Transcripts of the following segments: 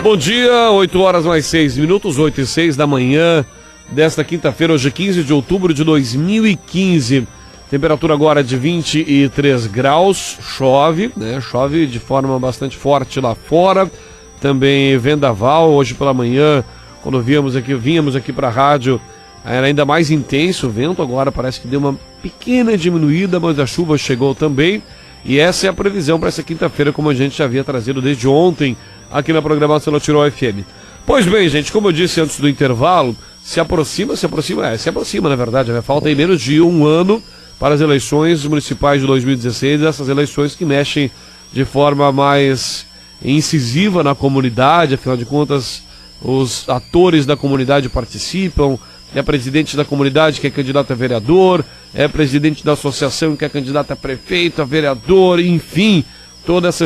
Bom dia, 8 horas mais 6 minutos, 8 e 6 da manhã desta quinta-feira, hoje 15 de outubro de 2015. Temperatura agora de 23 graus, chove, né? Chove de forma bastante forte lá fora. Também vendaval, hoje pela manhã, quando vínhamos aqui para a rádio, era ainda mais intenso o vento, agora parece que deu uma pequena diminuída, mas a chuva chegou também. E essa é a previsão para essa quinta-feira, como a gente já havia trazido desde ontem aqui na programação da Tirol FM. Pois bem, gente, como eu disse antes do intervalo, se aproxima na verdade, né? Falta aí menos de um ano para as eleições municipais de 2016, essas eleições que mexem de forma mais incisiva na comunidade, afinal de contas, os atores da comunidade participam, é presidente da comunidade que é candidato a vereador, é presidente da associação que é candidato a prefeito, a vereador, enfim, toda essa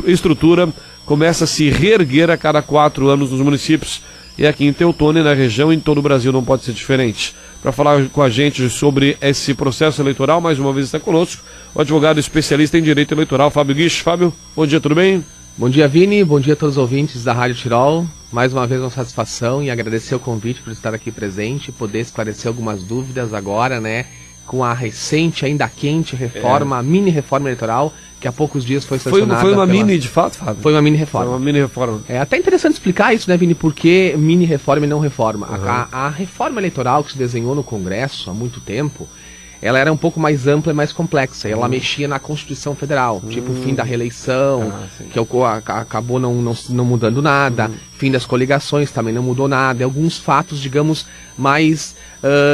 estrutura começa a se reerguer a cada 4 anos nos municípios, e aqui em Teutônia, na região, em todo o Brasil não pode ser diferente. Para falar com a gente sobre esse processo eleitoral, mais uma vez está conosco o advogado especialista em direito eleitoral, Fábio Guiche. Fábio, bom dia, tudo bem? Bom dia, Vini, bom dia a todos os ouvintes da Rádio Tirol. Mais uma vez uma satisfação e agradecer o convite por estar aqui presente, poder esclarecer algumas dúvidas agora, né, com a recente, ainda quente reforma, a mini reforma eleitoral, que há poucos dias foi sancionada. Foi uma mini, de fato, Fábio? Foi uma mini reforma. Foi uma mini reforma. É até interessante explicar isso, né, Vini, por que mini reforma e não reforma. A reforma eleitoral que se desenhou no Congresso há muito tempo, ela era um pouco mais ampla e mais complexa. Ela mexia na Constituição Federal, tipo o fim da reeleição, que acabou não mudando nada, fim das coligações também não mudou nada, alguns fatos, digamos, mais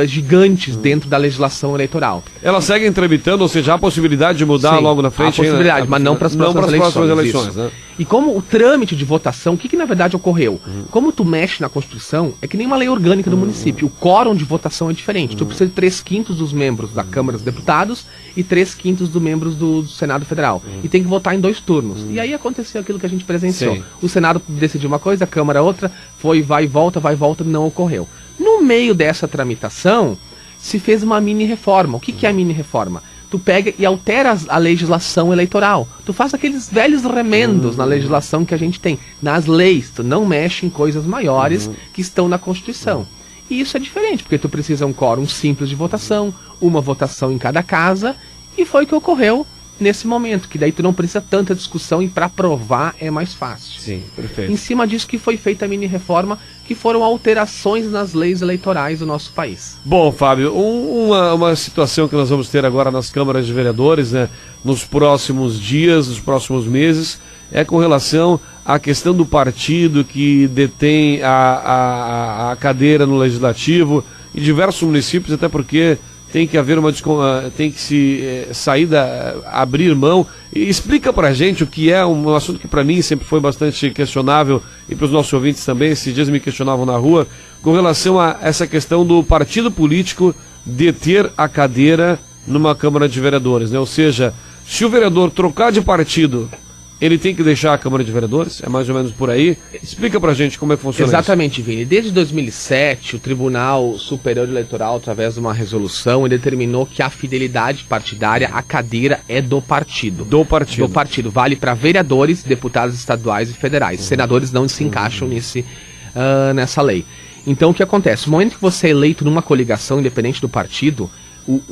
gigantes dentro da legislação eleitoral. Elas seguem tramitando, ou seja, há a possibilidade de mudar logo na frente? Há possibilidade, mas não para as próximas eleições. Né? E como o trâmite de votação, o que na verdade ocorreu? Como tu mexe na Constituição, é que nem uma lei orgânica do município. O quórum de votação é diferente. Tu precisa de 3/5 dos membros da Câmara dos Deputados e 3/5 dos membros do Senado Federal. E tem que votar em 2 turnos. E aí aconteceu aquilo que a gente presenciou. Sim. O Senado decidiu uma coisa, a Câmara outra, vai e volta, não ocorreu. No meio dessa tramitação, se fez uma mini reforma. O que é a mini reforma? Tu pega e altera a legislação eleitoral. Tu faz aqueles velhos remendos na legislação que a gente tem. Nas leis, tu não mexe em coisas maiores que estão na Constituição. E isso é diferente, porque tu precisa um quórum simples de votação, uma votação em cada casa, e foi o que ocorreu nesse momento, que daí tu não precisa tanta discussão e para aprovar é mais fácil. Sim, perfeito. Em cima disso que foi feita a mini reforma, que foram alterações nas leis eleitorais do nosso país. Bom, Fábio, uma situação que nós vamos ter agora nas câmaras de vereadores, né, nos próximos dias, nos próximos meses, é com relação à questão do partido que detém a cadeira no legislativo em diversos municípios, até porque tem que haver tem que se abrir mão. E explica pra gente o que é um assunto que pra mim sempre foi bastante questionável e para os nossos ouvintes também, esses dias me questionavam na rua, com relação a essa questão do partido político deter a cadeira numa Câmara de Vereadores, né? Ou seja, se o vereador trocar de partido, ele tem que deixar a Câmara de Vereadores? É mais ou menos por aí? Explica pra gente como é que funciona Exatamente, isso. Vini. Desde 2007, o Tribunal Superior Eleitoral, através de uma resolução, ele determinou que a fidelidade partidária, a cadeira é do partido. Do partido. Do partido. Vale para vereadores, deputados estaduais e federais. Senadores não se encaixam nessa lei. Então, o que acontece? No momento que você é eleito numa coligação, independente do partido,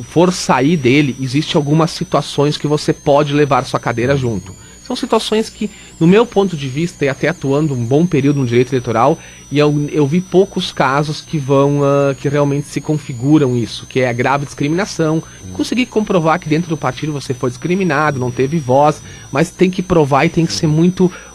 for sair dele, existe algumas situações que você pode levar sua cadeira junto. São situações que, no meu ponto de vista, e até atuando um bom período no direito eleitoral, e eu vi poucos casos que que realmente se configuram isso, que é a grave discriminação. Conseguir comprovar que dentro do partido você foi discriminado, não teve voz, mas tem que provar e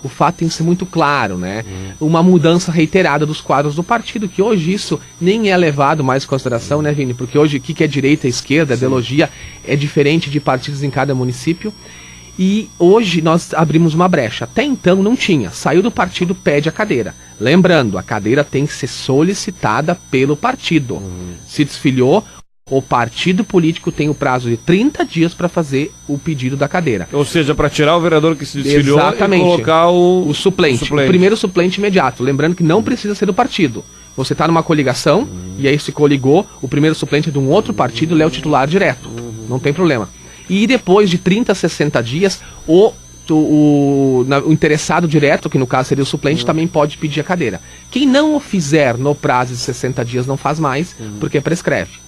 o fato tem que ser muito claro, né? Uma mudança reiterada dos quadros do partido, que hoje isso nem é levado mais em consideração, né, Vini? Porque hoje o que é direita e esquerda, a ideologia é diferente de partidos em cada município. E hoje nós abrimos uma brecha. Até então não tinha. Saiu do partido, pede a cadeira. Lembrando, a cadeira tem que ser solicitada pelo partido. Se desfiliou, o partido político tem o prazo de 30 dias para fazer o pedido da cadeira. Ou seja, para tirar o vereador que se desfiliou e colocar o suplente. O primeiro suplente imediato. Lembrando que não precisa ser do partido. Você está numa coligação, e aí se coligou, o primeiro suplente é de um outro partido, ele é o titular direto. Não tem problema. E depois de 30 a 60 dias, o o interessado direto, que no caso seria o suplente, também pode pedir a cadeira. Quem não o fizer no prazo de 60 dias não faz mais, porque prescreve.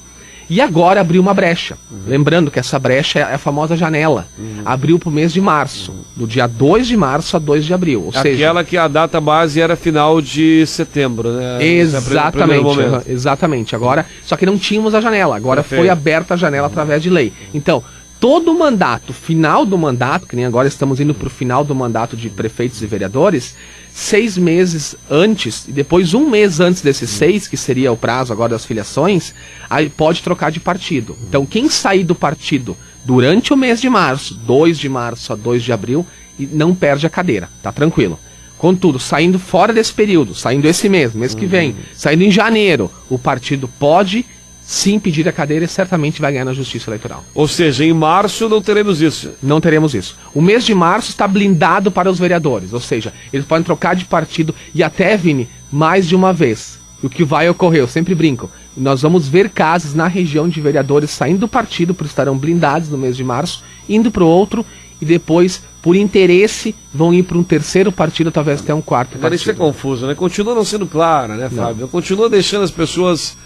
E agora abriu uma brecha. Lembrando que essa brecha é a famosa janela. Abriu para o mês de março, do dia 2 de março a 2 de abril. Ou aquela que a data base era final de setembro, né? Exatamente, exatamente. Agora, só que não tínhamos a janela. Agora foi aberta a janela através de lei. Então, todo o mandato, final do mandato, que nem agora estamos indo para o final do mandato de prefeitos e vereadores, 6 meses antes, e depois 1 mês antes desses 6, que seria o prazo agora das filiações, aí pode trocar de partido. Então quem sair do partido durante o mês de março, 2 de março a 2 de abril, não perde a cadeira, tá tranquilo. Contudo, saindo fora desse período, saindo esse mês que vem, saindo em janeiro, o partido pode sim pedir a cadeira e certamente vai ganhar na Justiça Eleitoral. Ou seja, em março não teremos isso. Não teremos isso. O mês de março está blindado para os vereadores, ou seja, eles podem trocar de partido e até, Vini, mais de uma vez. O que vai ocorrer, eu sempre brinco, nós vamos ver casos na região de vereadores saindo do partido, por estarão blindados no mês de março, indo para o outro e depois, por interesse, vão ir para um terceiro partido, talvez até um quarto partido. Agora isso é confuso, né? Continua não sendo clara, né, Fábio? Continua deixando as pessoas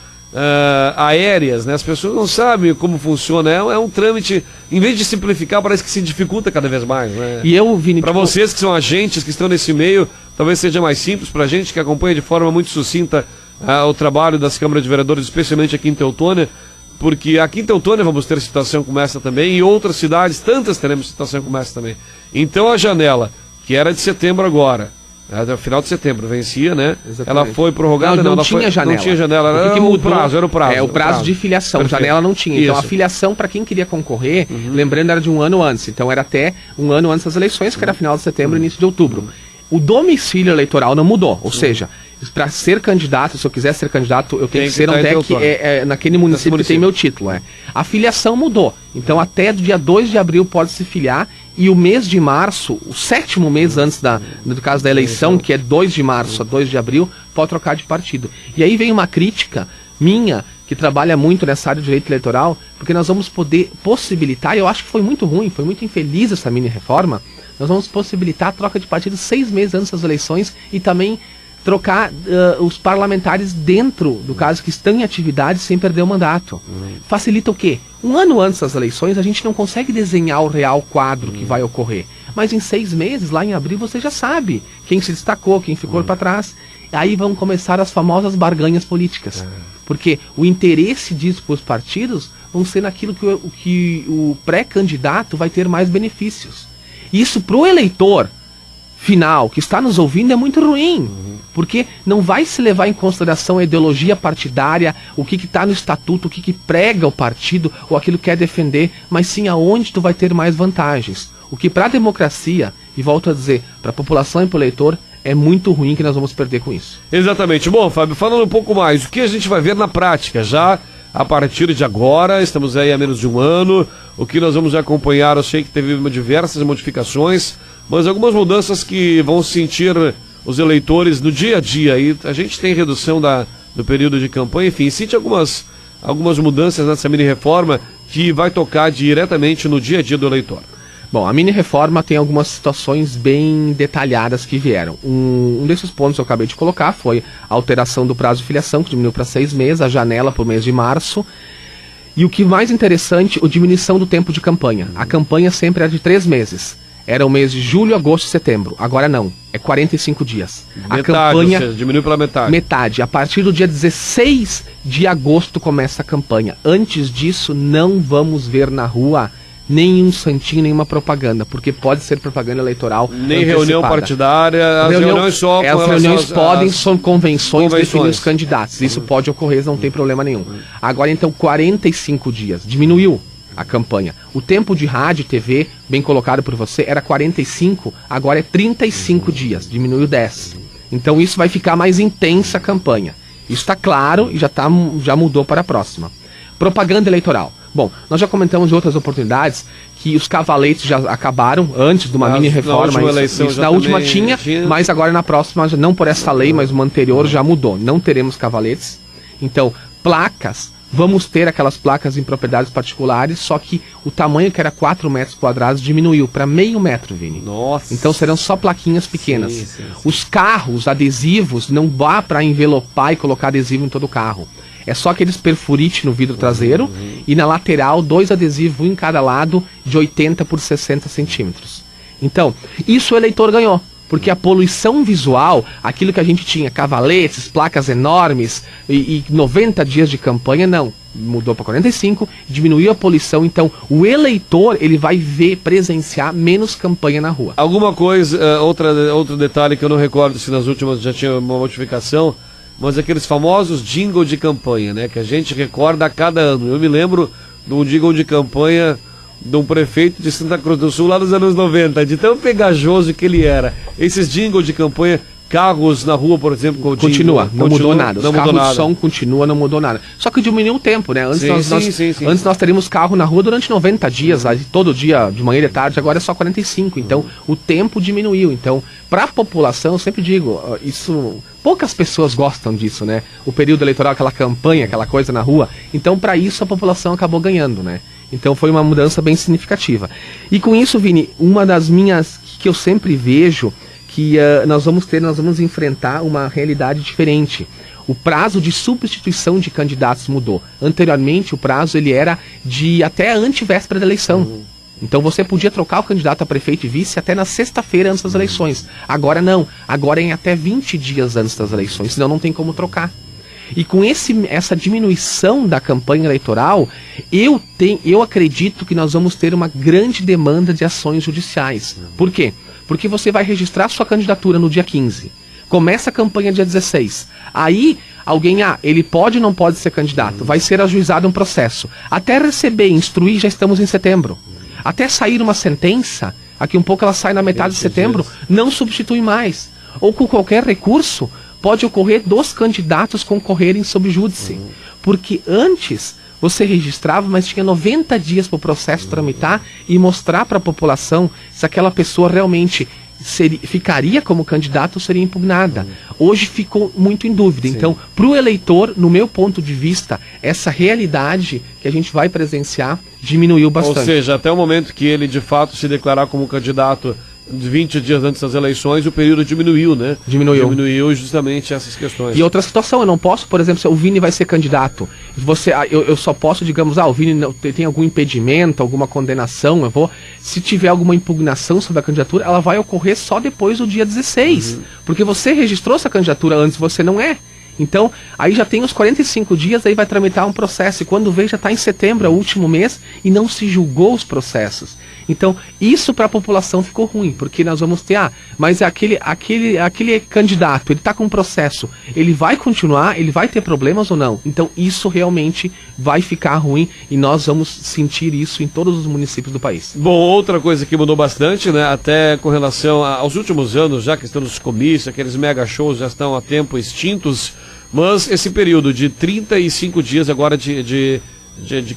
aéreas, né? As pessoas não sabem como funciona, é um trâmite, em vez de simplificar, parece que se dificulta cada vez mais, né? E eu, Vini, para vocês que são agentes, que estão nesse meio, talvez seja mais simples, para a gente que acompanha de forma muito sucinta o trabalho das câmaras de vereadores, especialmente aqui em Teutônia, porque aqui em Teutônia vamos ter situação como essa também, e em outras cidades, tantas teremos situação como essa também. Então a janela, que era de setembro agora, até o final de setembro vencia, né? Exatamente. Ela foi prorrogada, não tinha janela. Não tinha janela, era o prazo, era o prazo. É o prazo de filiação, perfeito. Janela não tinha. Então a filiação, para quem queria concorrer, lembrando, era de 1 ano antes. Então era até 1 ano antes das eleições, que era final de setembro e início de outubro. O domicílio eleitoral não mudou, ou seja, para ser candidato, se eu quiser ser candidato, eu tenho que ser naquele município que tem meu título. A filiação mudou, então até do dia 2 de abril pode se filiar, e o mês de março, o 7º mês antes do caso da eleição, que é 2 de março a 2 de abril, pode trocar de partido. E aí vem uma crítica minha, que trabalha muito nessa área de direito eleitoral, porque nós vamos poder possibilitar, e eu acho que foi muito ruim, foi muito infeliz essa mini-reforma, nós vamos possibilitar a troca de partido 6 meses antes das eleições e também trocar os parlamentares dentro do caso que estão em atividade sem perder o mandato. Facilita o quê? 1 ano antes das eleições a gente não consegue desenhar o real quadro que vai ocorrer, mas em 6 meses, lá em abril, você já sabe quem se destacou, quem ficou para trás. Aí vão começar as famosas barganhas políticas, porque o interesse disso para os partidos vão ser naquilo que o pré-candidato vai ter mais benefícios. Isso para o eleitor final que está nos ouvindo é muito ruim, porque não vai se levar em consideração a ideologia partidária, o que está no estatuto, o que prega o partido ou aquilo que quer defender, mas sim aonde tu vai ter mais vantagens. O que para a democracia, e volto a dizer, para a população e para o eleitor, é muito ruim, que nós vamos perder com isso. Exatamente. Bom, Fábio, falando um pouco mais, o que a gente vai ver na prática já a partir de agora, estamos aí há menos de 1 ano, o que nós vamos acompanhar, eu sei que teve diversas modificações, mas algumas mudanças que vão sentir os eleitores no dia a dia. E a gente tem redução do período de campanha, enfim, sente algumas mudanças nessa mini-reforma que vai tocar diretamente no dia a dia do eleitor. Bom, a mini-reforma tem algumas situações bem detalhadas que vieram. Um desses pontos que eu acabei de colocar foi a alteração do prazo de filiação, que diminuiu para 6 meses, a janela para o mês de março. E o que mais interessante, a diminuição do tempo de campanha. A campanha sempre era de 3 meses. Era o mês de julho, agosto e setembro. Agora não, é 45 dias. Metade, a campanha, ou seja, diminuiu pela metade. Metade. A partir do dia 16 de agosto começa a campanha. Antes disso, não vamos ver na rua nenhum santinho, nenhuma propaganda, porque pode ser propaganda eleitoral nem reunião partidária, as reuniões só... As reuniões são convenções definir os candidatos, isso pode ocorrer, não tem problema nenhum. Agora então 45 dias, diminuiu a campanha. O tempo de rádio e TV, bem colocado por você, era 45, agora é 35 dias, diminuiu 10. Então isso vai ficar mais intensa a campanha. Isso está claro e já mudou para a próxima. Propaganda eleitoral. Bom, nós já comentamos em outras oportunidades que os cavaletes já acabaram antes de uma mini-reforma. Na última tinha, mas agora na próxima, não por essa lei, mas uma anterior já mudou. Não teremos cavaletes. Então, placas vamos ter aquelas placas em propriedades particulares, só que o tamanho que era 4 metros quadrados diminuiu para meio metro, Vini. Nossa. Então serão só plaquinhas pequenas. Sim. Os carros, adesivos, não dá para envelopar e colocar adesivo em todo o carro. É só aqueles perfurite no vidro traseiro e na lateral 2 adesivos em cada lado de 80 por 60 centímetros. Então, isso o eleitor ganhou. Porque a poluição visual, aquilo que a gente tinha, cavaletes, placas enormes e 90 dias de campanha, não. Mudou para 45, diminuiu a poluição, então o eleitor ele vai presenciar menos campanha na rua. Alguma coisa, outro detalhe que eu não recordo se nas últimas já tinha uma modificação, mas aqueles famosos jingle de campanha, né? Que a gente recorda a cada ano. Eu me lembro de um jingle de campanha de um prefeito de Santa Cruz do Sul lá nos anos 90, de tão pegajoso que ele era. Esses jingles de campanha, carros na rua, por exemplo, com o Continua, não mudou nada. Os carros de som continua, não mudou nada. Só que diminuiu o tempo, né? Antes, sim. Antes nós teríamos carro na rua durante 90 dias, todo dia, de manhã e de tarde, agora é só 45. Então, o tempo diminuiu. Então, para a população, eu sempre digo, isso... Poucas pessoas gostam disso, né? O período eleitoral, aquela campanha, aquela coisa na rua. Então, para isso, a população acabou ganhando, né? Então, foi uma mudança bem significativa. E com isso, Vini, uma das minhas que eu sempre vejo que nós vamos enfrentar uma realidade diferente. O prazo de substituição de candidatos mudou. Anteriormente, o prazo ele era de até a antevéspera da eleição. Então você podia trocar o candidato a prefeito e vice até na sexta-feira antes das eleições. Agora não. Agora é em até 20 dias antes das eleições, senão não tem como trocar. E com essa diminuição da campanha eleitoral, eu acredito que nós vamos ter uma grande demanda de ações judiciais. Por quê? Porque você vai registrar sua candidatura no dia 15. Começa a campanha dia 16. Aí, alguém, ele pode ou não pode ser candidato. Vai ser ajuizado um processo. Até receber, instruir, já estamos em setembro. Até sair uma sentença, aqui um pouco ela sai na metade de setembro, não substitui mais. Ou com qualquer recurso, pode ocorrer dos candidatos concorrerem sob júdice. Porque antes você registrava, mas tinha 90 dias para o processo tramitar e mostrar para a população se aquela pessoa realmente ficaria como candidato ou seria impugnada. Hoje ficou muito em dúvida. Sim. Então, para o eleitor, no meu ponto de vista, essa realidade que a gente vai presenciar diminuiu bastante. Ou seja, até o momento que ele de fato se declarar como candidato 20 dias antes das eleições, o período diminuiu, né? Diminuiu justamente essas questões. E outra situação, eu não posso, por exemplo, se o Vini vai ser candidato, eu só posso, digamos, o Vini tem algum impedimento, alguma condenação, se tiver alguma impugnação sobre a candidatura, ela vai ocorrer só depois do dia 16. Porque você registrou essa candidatura antes, você não é. Então, aí já tem os 45 dias, aí vai tramitar um processo. E quando vê, já está em setembro, é o último mês, e não se julgou os processos. Então, isso para a população ficou ruim, porque nós vamos ter, mas aquele candidato, ele está com um processo, ele vai continuar, ele vai ter problemas ou não? Então, isso realmente vai ficar ruim e nós vamos sentir isso em todos os municípios do país. Bom, outra coisa que mudou bastante, né, até com relação aos últimos anos, já que estão nos comícios, aqueles mega shows já estão há tempo extintos, mas esse período de 35 dias agora de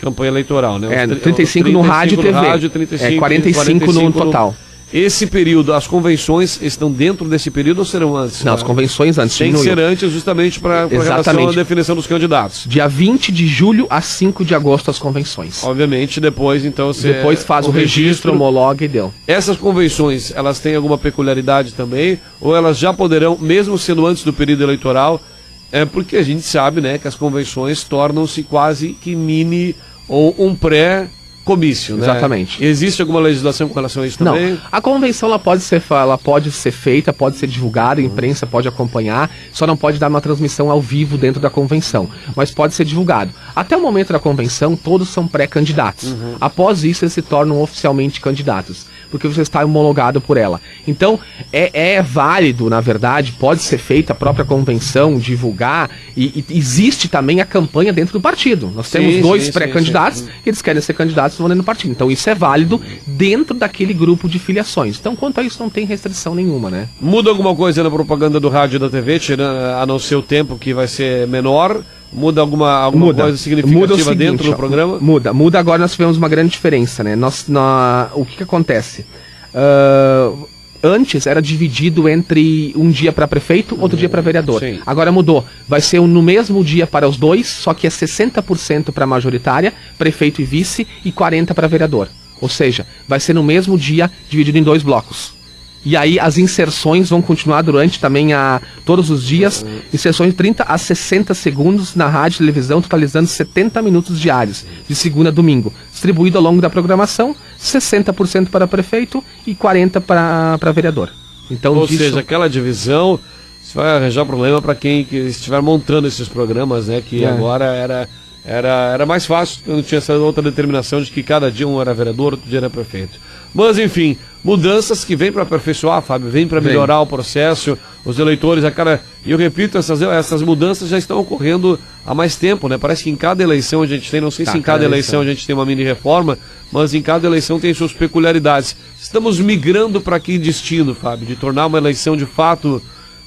campanha eleitoral, né? 35 no rádio e TV. Rádio, 35, 45 no total. Esse período, as convenções estão dentro desse período ou serão antes? Não, as convenções antes. Tem que ser antes justamente para relação à definição dos candidatos. Dia 20 de julho a 5 de agosto as convenções. Obviamente depois, então... Depois faz o registro, homologa e deu. Essas convenções, elas têm alguma peculiaridade também? Ou elas já poderão, mesmo sendo antes do período eleitoral... porque a gente sabe, né, que as convenções tornam-se quase que mini ou um pré-comício, né? Exatamente. Existe alguma legislação com relação a isso também? Não, a convenção ela pode ser feita, pode ser divulgada, a imprensa pode acompanhar, só não pode dar uma transmissão ao vivo dentro da convenção, mas pode ser divulgado. Até o momento da convenção, todos são pré-candidatos. Após isso, eles se tornam oficialmente candidatos, porque você está homologado por ela. Então, é válido, na verdade, pode ser feita a própria convenção, divulgar, e existe também a campanha dentro do partido. Nós temos dois pré-candidatos, que eles querem ser candidatos no partido. Então, isso é válido dentro daquele grupo de filiações. Então, quanto a isso, não tem restrição nenhuma, né? Muda alguma coisa na propaganda do rádio e da TV, a não ser o tempo que vai ser menor? Muda alguma coisa significativa dentro do programa? Muda. Agora nós tivemos uma grande diferença, né? O que acontece? antes era dividido entre um dia para prefeito, outro dia para vereador. Sim. Agora mudou. Vai ser no mesmo dia para os dois, só que é 60% para majoritária, prefeito e vice, e 40% para vereador. Ou seja, vai ser no mesmo dia, dividido em 2 blocos. E aí as inserções vão continuar durante também todos os dias, inserções de 30 a 60 segundos na rádio e televisão, totalizando 70 minutos diários, de segunda a domingo. Distribuído ao longo da programação, 60% para prefeito e 40% para vereador. Então, ou seja, aquela divisão, você vai arranjar problema para quem que estiver montando esses programas, né? Que agora era mais fácil, eu não tinha essa outra determinação de que cada dia um era vereador, outro dia era prefeito. Mas, enfim, mudanças que vêm para aperfeiçoar, Fábio, vêm para melhorar o processo, os eleitores, e eu repito, essas mudanças já estão ocorrendo há mais tempo, né? Parece que em cada eleição a gente tem, não sei se em cada eleição a gente tem uma mini reforma, mas em cada eleição tem suas peculiaridades. Estamos migrando para que destino, Fábio? De tornar uma eleição de fato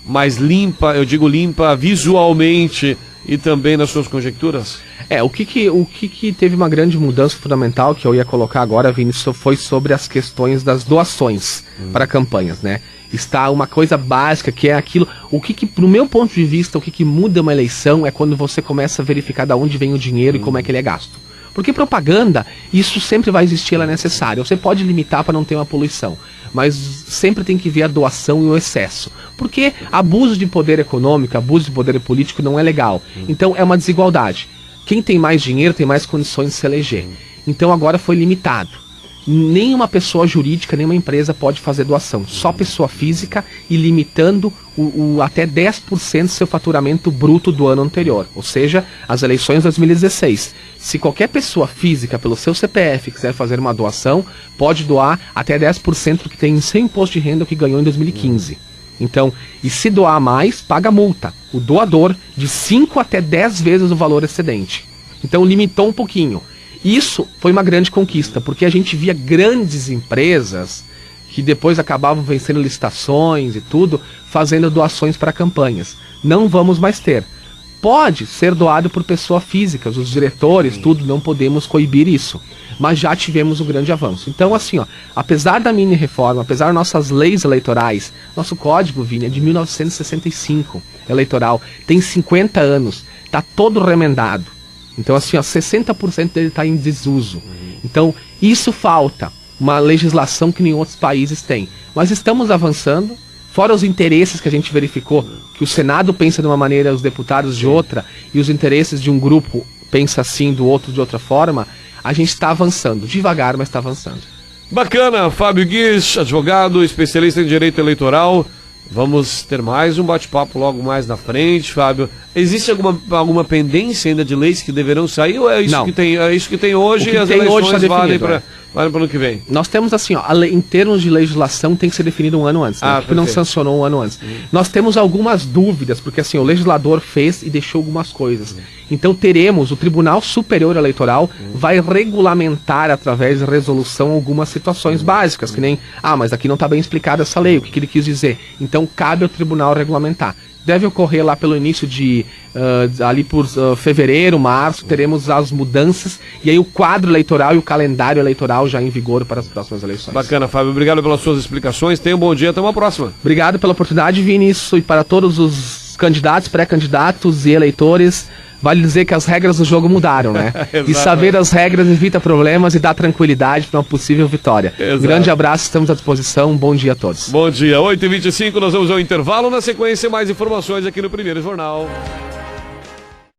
mais limpa, eu digo limpa visualmente e também nas suas conjecturas? O que teve uma grande mudança fundamental, que eu ia colocar agora, Vinícius, foi sobre as questões das doações para campanhas, né? Está uma coisa básica, que é aquilo, no meu ponto de vista, o que muda uma eleição é quando você começa a verificar de onde vem o dinheiro e como é que ele é gasto. Porque propaganda, isso sempre vai existir, ela é necessária. Você pode limitar para não ter uma poluição, mas sempre tem que ver a doação e o excesso. Porque abuso de poder econômico, abuso de poder político não é legal. Então é uma desigualdade. Quem tem mais dinheiro tem mais condições de se eleger. Então agora foi limitado. Nenhuma pessoa jurídica, nenhuma empresa pode fazer doação. Só pessoa física, e limitando até 10% do seu faturamento bruto do ano anterior. Ou seja, as eleições de 2016. Se qualquer pessoa física, pelo seu CPF, quiser fazer uma doação, pode doar até 10% do que tem em seu imposto de renda que ganhou em 2015. Então, e se doar mais, paga multa. O doador, de 5 até 10 vezes o valor excedente. Então, limitou um pouquinho. Isso foi uma grande conquista, porque a gente via grandes empresas que depois acabavam vencendo licitações e tudo, fazendo doações para campanhas. Não vamos mais ter. Pode ser doado por pessoa física, os diretores, tudo, não podemos coibir isso. Mas já tivemos um grande avanço. Então, assim, apesar da mini reforma, apesar das nossas leis eleitorais, nosso código, Vini, é de 1965, eleitoral, tem 50 anos, está todo remendado. Então, assim, 60% dele está em desuso. Então, isso falta, uma legislação que nenhum outros países têm. Mas estamos avançando, fora os interesses que a gente verificou, que o Senado pensa de uma maneira, os deputados de outra, e os interesses de um grupo pensa assim, do outro de outra forma. A gente está avançando, devagar, mas está avançando. Bacana, Fábio Guiz, advogado, especialista em direito eleitoral. Vamos ter mais um bate-papo logo mais na frente, Fábio. Existe alguma pendência ainda de leis que deverão sair, ou é isso que tem, hoje e as eleições valem para o ano que vem? Nós temos assim, em termos de legislação tem que ser definido um ano antes, né? Porque não sancionou um ano antes. Nós temos algumas dúvidas, porque assim, o legislador fez e deixou algumas coisas. Então teremos, o Tribunal Superior Eleitoral vai regulamentar através de resolução algumas situações básicas, que nem, mas aqui não está bem explicada essa lei, o que ele quis dizer. Então cabe ao tribunal regulamentar. Deve ocorrer lá pelo início de, ali por fevereiro, março, teremos as mudanças, e aí o quadro eleitoral e o calendário eleitoral já em vigor para as próximas eleições. Bacana, Fábio, obrigado pelas suas explicações, tenha um bom dia, até uma próxima. Obrigado pela oportunidade, Vinícius, e para todos os candidatos, pré-candidatos e eleitores, vale dizer que as regras do jogo mudaram, né? E saber as regras evita problemas e dá tranquilidade para uma possível vitória. Um grande abraço, estamos à disposição, um bom dia a todos. Bom dia, 8h25, nós vamos ao intervalo, na sequência mais informações aqui no Primeiro Jornal.